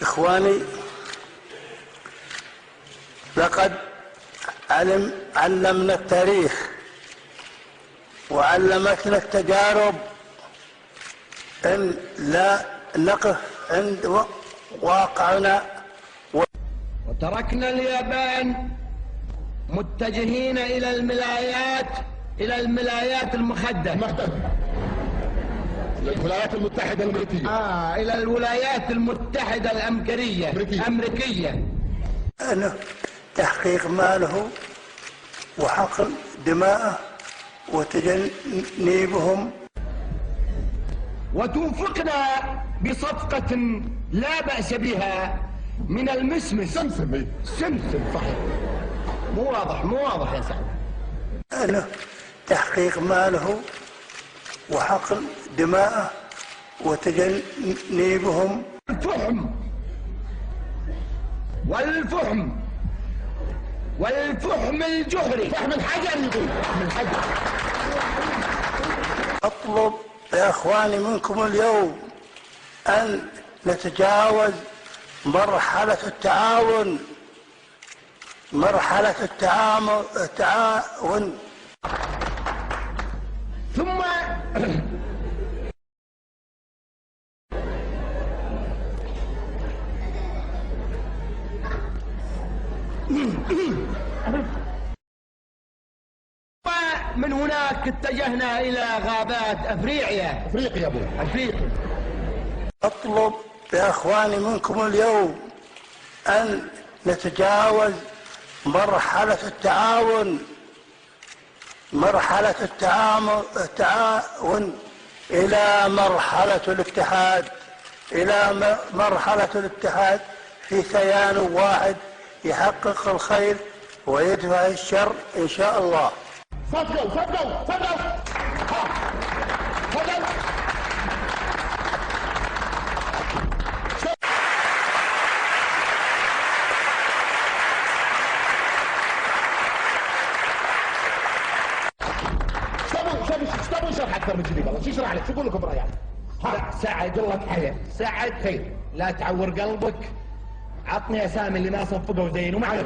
إخواني، لقد علمنا التاريخ وعلمتنا التجارب أن لا نقف عند واقعنا، وتركنا اليابان متجهين إلى الملايات المخدة، الولايات المتحدة الأمريكية. إلى الولايات المتحدة الأمريكية. أنه تحقيق ماله وحقن دماءه وتجنيبهم، وتوفقنا بصفقة لا بأس بها من المسمس. سمسم صحيح. مو واضح يا سعد. أنه تحقيق ماله وحقن دماءه وتجنيبهم والفحم الجهري، فحم الحجر يقول، فحم الحجر. أطلب يا إخواني منكم اليوم أن نتجاوز مرحلة التعاون ثم من هناك اتجهنا إلى غابات أفريقيا. أفريقيا أبو أفريقيا. أطلب يا إخواني منكم اليوم أن نتجاوز مرحلة التعاون إلى مرحلة الاتحاد في كيان واحد يحقق الخير ويدفع الشر إن شاء الله. تفضل. شو اشرح اكثر من كذي؟ والله شو اشرح لك؟ شو اقول لكم رايك؟ سعد الله خير، سعد خير، لا تعور قلبك. عطني اسامي اللي ما صفقوا زين وما اعرف.